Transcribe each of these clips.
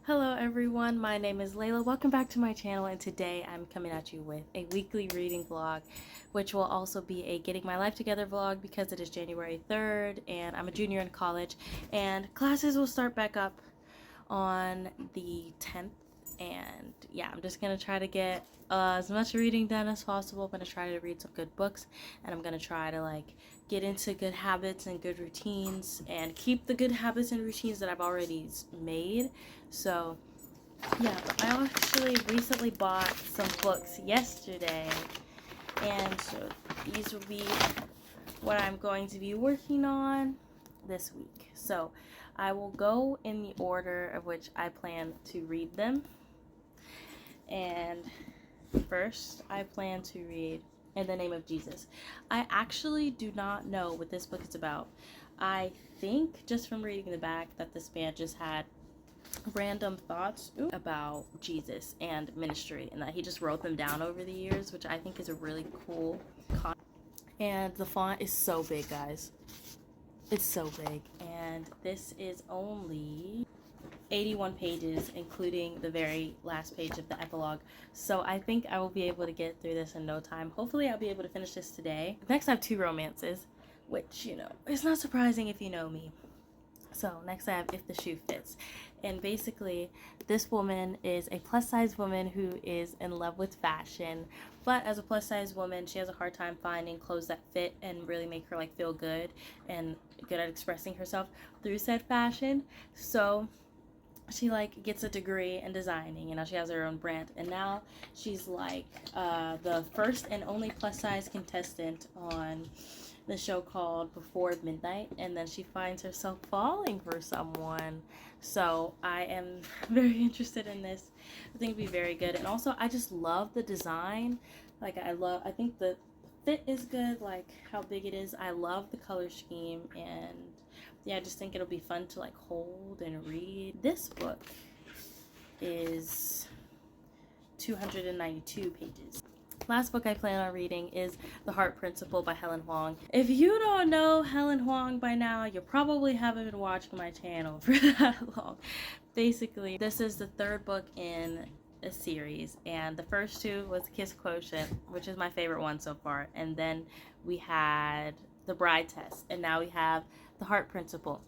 Hello everyone, my name is Layla. Welcome back to my channel, and today I'm coming at you with a weekly reading vlog, which will also be a getting my life together vlog because it is January 3rd and I'm a junior in college and classes will start back up on the 10th. And yeah, I'm just gonna try to get as much reading done as possible. I'm gonna try to read some good books, and I'm gonna try to get into good habits and good routines and keep the good habits and routines that I've already made. So yeah, but I actually recently bought some books yesterday, and so these will be what I'm going to be working on this week. So I will go in the order of which I plan to read them. And first, I plan to read In the Name of Jesus. I actually do not know what this book is about. I think just from reading the back that this man just had random thoughts about Jesus and ministry, and that he just wrote them down over the years, which I think is a really cool concept. And the font is so big, guys. It's so big. And this is only 81 pages, including the very last page of the epilogue. So I think I will be able to get through this in no time. Hopefully I'll be able to finish this today. Next I have two romances, which, is not surprising if you know me. So next I have If the Shoe Fits. And basically this woman is a plus size woman who is in love with fashion, but as a plus size woman she has a hard time finding clothes that fit and really make her feel good and good at expressing herself through said fashion. So she gets a degree in designing, and now she has her own brand, and now she's the first and only plus size contestant on the show called Before Midnight, and then she finds herself falling for someone. So I am very interested in this. I think it'd be very good, and also I just love the design. I think the fit is good, how big it is. I love the color scheme, and yeah, I just think it'll be fun to hold and read. This book is 292 pages. Last book I plan on reading is The Heart Principle by Helen Huang. If you don't know Helen Huang by now, you probably haven't been watching my channel for that long. Basically, this is the third book in a series, and the first two was Kiss Quotient, which is my favorite one so far, and then we had The Bride Test, and now we have The Heart Principle.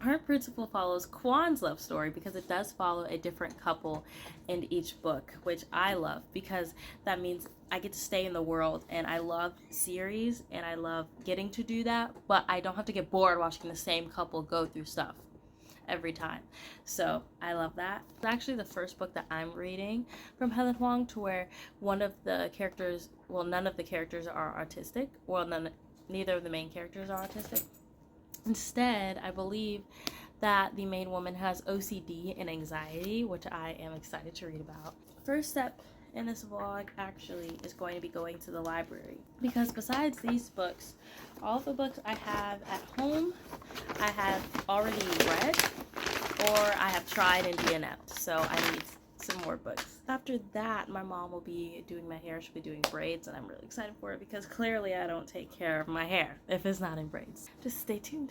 Heart Principle follows Kwan's love story because it does follow a different couple in each book, which I love because that means I get to stay in the world, and I love series and I love getting to do that, but I don't have to get bored watching the same couple go through stuff every time. So I love that. It's actually the first book that I'm reading from Helen Huang to where none of the characters are autistic. Neither of the main characters are autistic. Instead, I believe that the main woman has OCD and anxiety, which I am excited to read about. First step in this vlog actually is going to be going to the library, because besides these books, all the books I have at home I have already read or I have tried and DNF'd, so I need some more books. After that, my mom will be doing my hair. She'll be doing braids, and I'm really excited for it because clearly I don't take care of my hair if it's not in braids. Just stay tuned.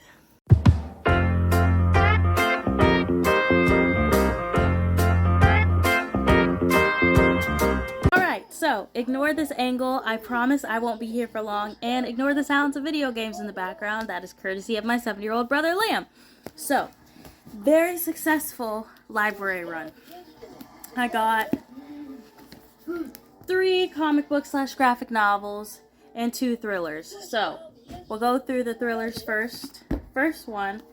Alright, so ignore this angle. I promise I won't be here for long, and ignore the sounds of video games in the background. That is courtesy of my 7-year-old brother Liam. So, very successful library run. I got 3 comic books / graphic novels and 2 thrillers. So we'll go through the thrillers first. First one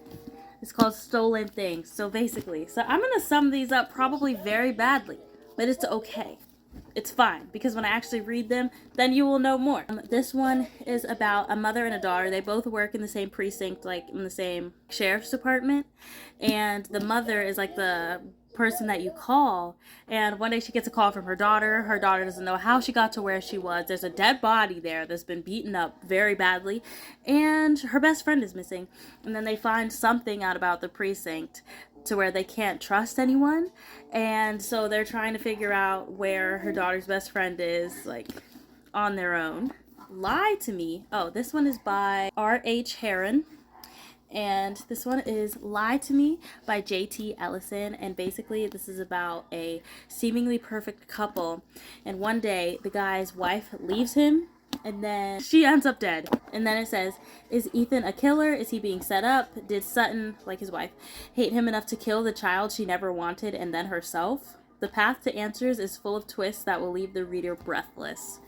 is called Stolen Things. So I'm gonna sum these up probably very badly, but it's okay. It's fine, because when I actually read them, then you will know more. This one is about a mother and a daughter. They both work in the same precinct, in the same sheriff's department, and the mother is the person that you call, and one day she gets a call from her daughter. Her daughter doesn't know how she got to where she was. There's a dead body there that's been beaten up very badly, and her best friend is missing. And then they find something out about the precinct to where they can't trust anyone, and so they're trying to figure out where her daughter's best friend is on their own. Lie to Me. Oh, this one is by R.H. Heron, And this one is Lie to Me by Jt Ellison. And basically this is about a seemingly perfect couple, and one day the guy's wife leaves him and then she ends up dead. And then it says, is Ethan a killer? Is he being set up? Did Sutton, like his wife, hate him enough to kill the child she never wanted and then herself? The path to answers is full of twists that will leave the reader breathless.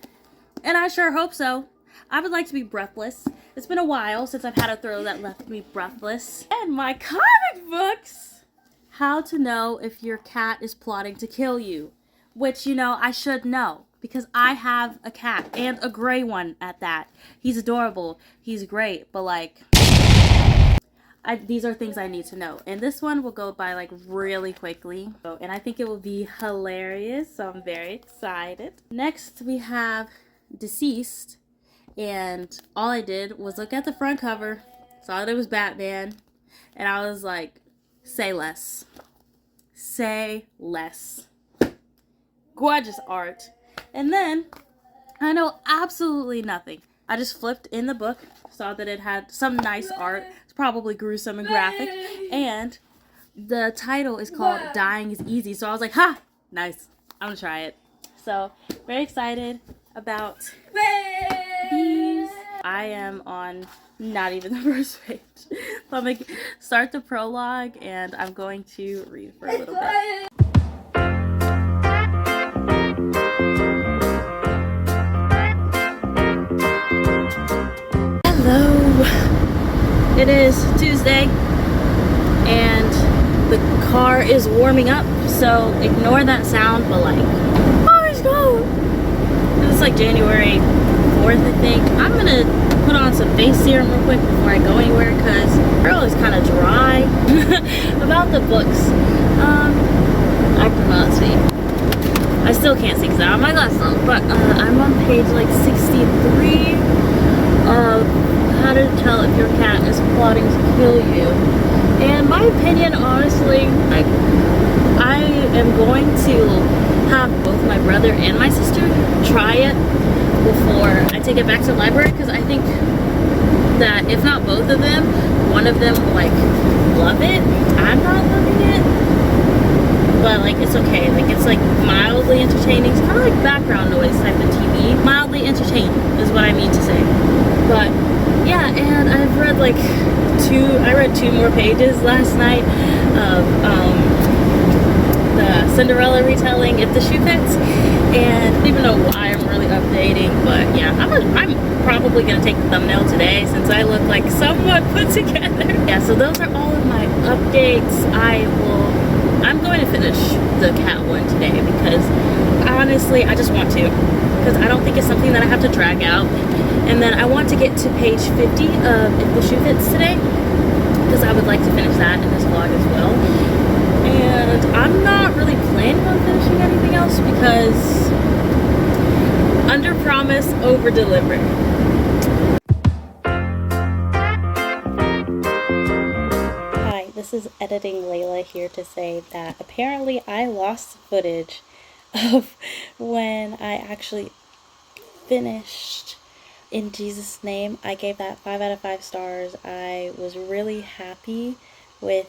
And I sure hope so. I would like to be breathless. It's been a while since I've had a thriller that left me breathless. And my comic books! How to know if your cat is plotting to kill you. Which, you know, I should know, because I have a cat, and a gray one at that. He's adorable. He's great, but like, these are things I need to know. And this one will go by like really quickly. And I think it will be hilarious, so I'm very excited. Next we have Deceased. And all I did was look at the front cover, saw that it was Batman, and I was like, say less. Say less. Gorgeous art. And then, I know absolutely nothing. I just flipped in the book, saw that it had some nice art. It's probably gruesome and graphic. And the title is called Dying is Easy. So I was like, ha! Nice. I'm gonna try it. So, very excited about these. I am on not even the first page. So I'm going to start the prologue and I'm going to read for a little bit. Hello. It is Tuesday and the car is warming up, so ignore that sound, but like, oh, it's cold. It's like January 4th, I think. I'm gonna put on some face serum real quick before I go anywhere because girl is kind of dry. About the books, I cannot see. I still can't see because I have my glasses on, but I'm on page like 63 of How to Tell If Your Cat is Plotting to Kill You. And my opinion, honestly, like, I am going to have both my brother and my sister try it before I take it back to the library, because I think that if not both of them, one of them will like love it. I'm not loving it, but like it's okay. Like it's like mildly entertaining. It's kind of like background noise type of TV. Mildly entertaining is what I mean to say. But yeah, and I've read like I read 2 more pages last night of the Cinderella retelling, If the Shoe Fits, and I don't even know why I'm really updating, but yeah, I'm probably gonna take the thumbnail today since I look like somewhat put together. Yeah, so those are all of my updates. I'm going to finish the cat one today because honestly I just want to, because I don't think it's something that I have to drag out. And then I want to get to page 50 of If the Shoe Fits today, because I would like to finish that in this vlog as well. And I'm not really planning on finishing anything else because under promise, over deliver. Hi, this is Editing Layla here to say that apparently I lost footage of when I actually finished In Jesus' Name. I gave that 5 out of 5 stars. I was really happy with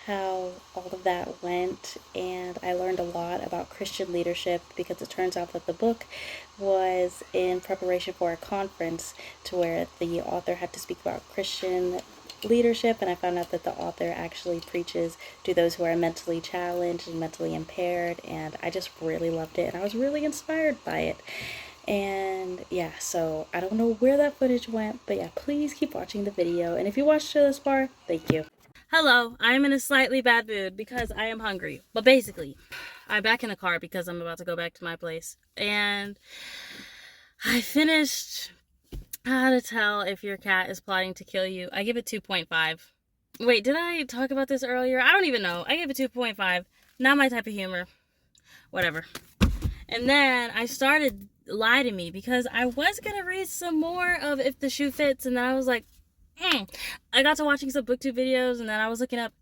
how all of that went, and I learned a lot about Christian leadership because it turns out that the book was in preparation for a conference to where the author had to speak about Christian leadership, and I found out that the author actually preaches to those who are mentally challenged and mentally impaired, and I just really loved it and I was really inspired by it. And yeah, so I don't know where that footage went, but yeah, please keep watching the video, and if you watched to this far, thank you. Hello, I'm in a slightly bad mood because I am hungry. But basically, I'm back in the car because I'm about to go back to my place. And I finished How to Tell If Your Cat is Plotting to Kill You. I give it 2.5. Wait, did I talk about this earlier? I don't even know. I gave it 2.5. Not my type of humor. Whatever. And then I started Lie to Me because I was going to read some more of If the Shoe Fits, and then I was like, I got to watching some booktube videos, and then I was looking up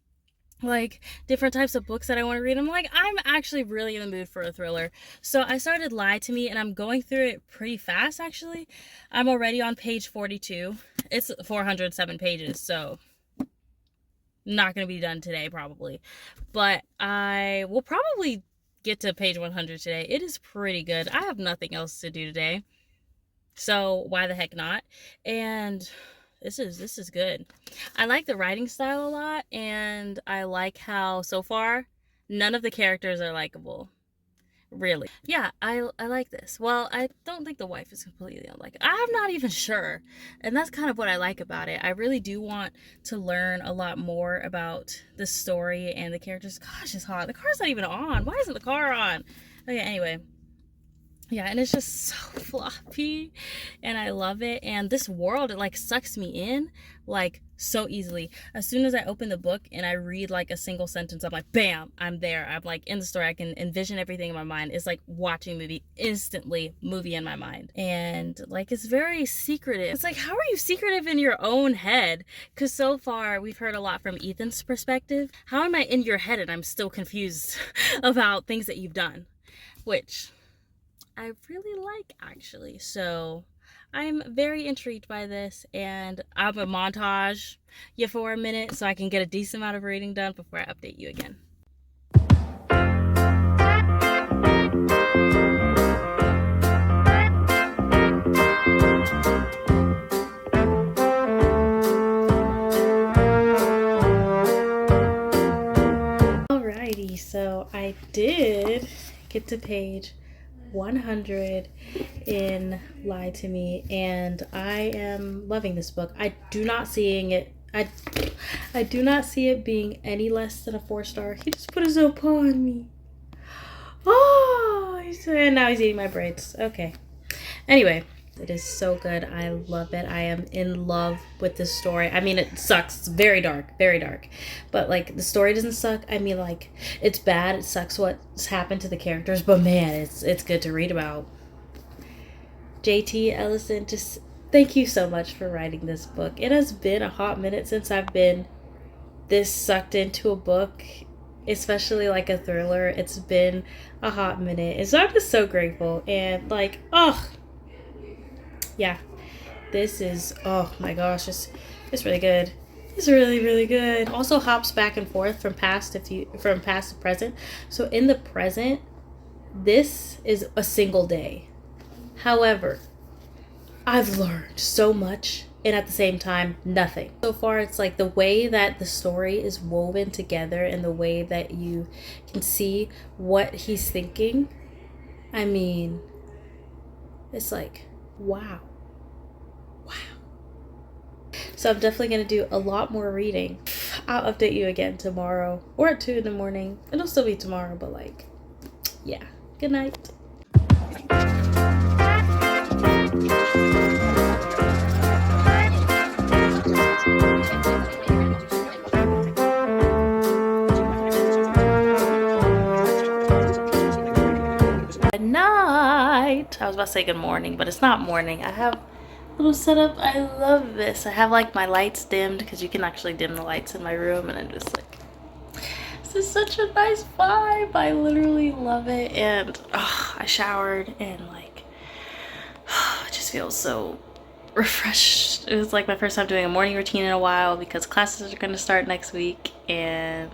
like different types of books that I want to read. I'm like, I'm actually really in the mood for a thriller. So I started Lie to Me, and I'm going through it pretty fast actually. I'm already on page 42. It's 407 pages, so not going to be done today probably, but I will probably get to page 100 today. It is pretty good. I have nothing else to do today, so why the heck not? And this is good. I like the writing style a lot, and I like how so far none of the characters are likable. Really. Yeah, I like this. Well, I don't think the wife is completely unlikable. I'm not even sure. And that's kind of what I like about it. I really do want to learn a lot more about the story and the characters. Gosh, it's hot. The car's not even on. Why isn't the car on? Okay, anyway. Yeah, and it's just so floppy, and I love it. And this world, it like sucks me in like so easily. As soon as I open the book and I read like a single sentence, I'm like, bam, I'm there. I'm like in the story. I can envision everything in my mind. It's like watching a movie, instantly movie in my mind. And like, it's very secretive. It's like, how are you secretive in your own head? Because so far we've heard a lot from Ethan's perspective. How am I in your head and I'm still confused about things that you've done? Which I really like, actually. So I'm very intrigued by this, and I'm gonna montage you for a minute so I can get a decent amount of reading done before I update you again. Alrighty, so I did get to page 100 in Lie to Me, and I am loving this book. I do not see it being any less than a 4-star. He just put his own paw on me. Oh, and now he's eating my braids. Okay. Anyway, it is so good. I love it. I am in love with this story. I mean, it sucks. It's very dark, very dark. But like, the story doesn't suck. I mean, like, it's bad. It sucks what's happened to the characters, but man, it's good to read about. Jt Ellison, just thank you so much for writing this book. It has been a hot minute since I've been this sucked into a book, especially like a thriller. It's been a hot minute, and so I'm just so grateful. And like, oh yeah, this is, oh my gosh, it's really good. It's really, really good. Also hops back and forth from past to present. So in the present, this is a single day. However, I've learned so much, and at the same time, nothing. So far, it's like the way that the story is woven together and the way that you can see what he's thinking. I mean, it's like, wow. So I'm definitely going to do a lot more reading. I'll update you again tomorrow or at 2 in the morning. It'll still be tomorrow, but like, yeah. Good night. Good night. I was about to say good morning, but it's not morning. I have little setup. I love this. I have like my lights dimmed because you can actually dim the lights in my room, and I'm just like, this is such a nice vibe. I literally love it. And I showered, and like, it just feels so refreshed. It was like my first time doing a morning routine in a while because classes are going to start next week, and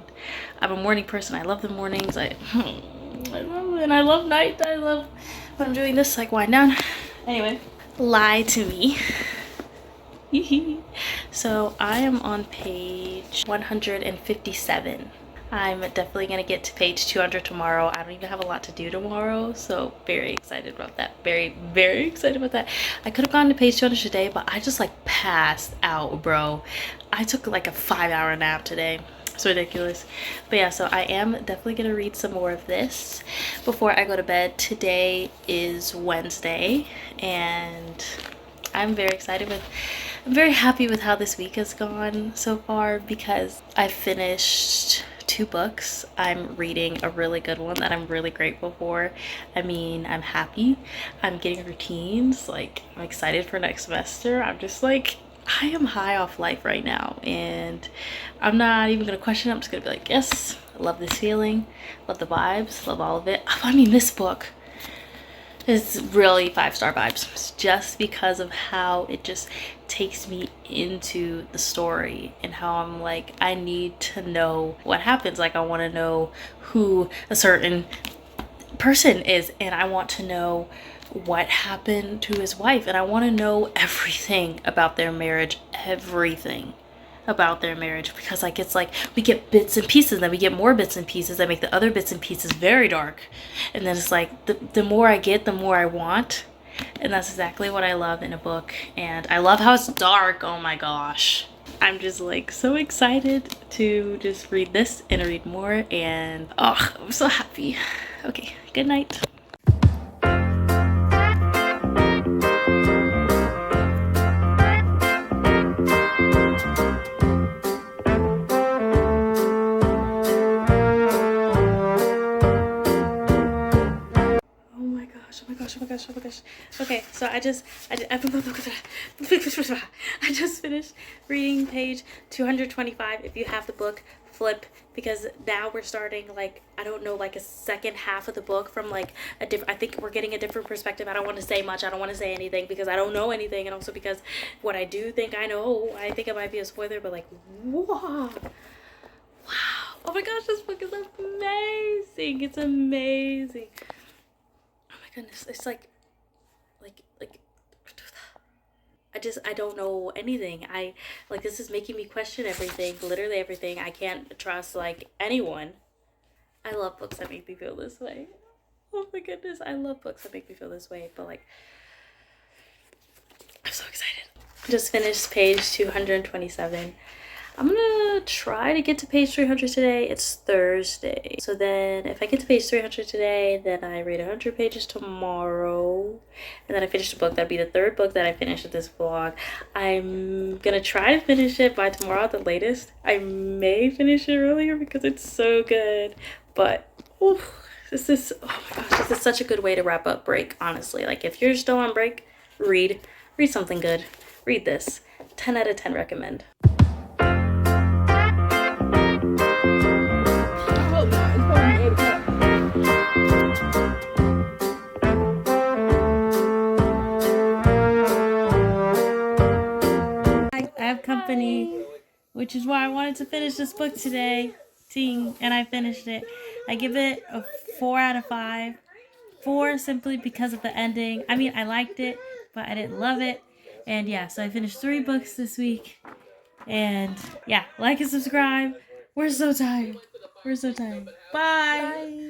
I'm a morning person. I love the mornings. I love it, and I love night. I love when I'm doing this, like, wind down. Anyway, Lie to Me. So I am on page 157. I'm definitely gonna get to page 200 tomorrow. I don't even have a lot to do tomorrow, so very excited about that. Very, very excited about that. I could have gone to page 200 today, but I just like passed out, bro. I took like a 5-hour nap today. It's ridiculous. But yeah, so I am definitely gonna read some more of this before I go to bed. Today is Wednesday, and I'm very happy with how this week has gone so far because I finished 2 books. I'm reading a really good one that I'm really grateful for. I mean, I'm happy. I'm getting routines. Like, I'm excited for next semester. I'm just like, I am high off life right now, and I'm not even gonna question it. I'm just gonna be like, yes, I love this feeling, love the vibes, love all of it. I mean, this book, It's really 5-star vibes just because of how it just takes me into the story and how I'm like, I need to know what happens. Like, I want to know who a certain person is, and I want to know what happened to his wife, and I want to know everything about their marriage, everything about their marriage, because like it's like we get bits and pieces, then we get more bits and pieces that make the other bits and pieces very dark, and then it's like the more I get, the more I want, and that's exactly what I love in a book. And I love how it's dark. Oh my gosh, I'm just like so excited to just read this and read more, and oh, I'm so happy. Okay, good night. Oh my gosh, oh my gosh, oh my gosh. Okay, so I just finished reading page 225. If you have the book, flip, because now we're starting, like, I don't know, like a second half of the book from like a different, I think we're getting a different perspective. I don't want to say much. I don't want to say anything because I don't know anything, and also because what I do think I know, I think it might be a spoiler, but like, wow. Oh my gosh, this book is amazing. It's amazing. Goodness, it's like I don't know anything. This is making me question everything, literally everything. I can't trust like anyone. I love books that make me feel this way. Oh my goodness, I love books that make me feel this way. But like, I'm so excited. Just finished page 227. I'm gonna try to get to page 300 today. It's Thursday. So then if I get to page 300 today, then I read 100 pages tomorrow. And then I finish the book. That'd be the third book that I finish with this vlog. I'm gonna try to finish it by tomorrow at the latest. I may finish it earlier because it's so good. But, oof, oh my gosh, this is such a good way to wrap up break, honestly. Like, if you're still on break, read something good. Read this. 10 out of 10 recommend. I have company, which is why I wanted to finish this book today, and I finished it. I give it a 4 out of 5. 4 simply because of the ending. I mean, I liked it, but I didn't love it. And yeah, so I finished 3 books this week. And yeah, like and subscribe. We're so tired. We're so tired. Bye. Bye.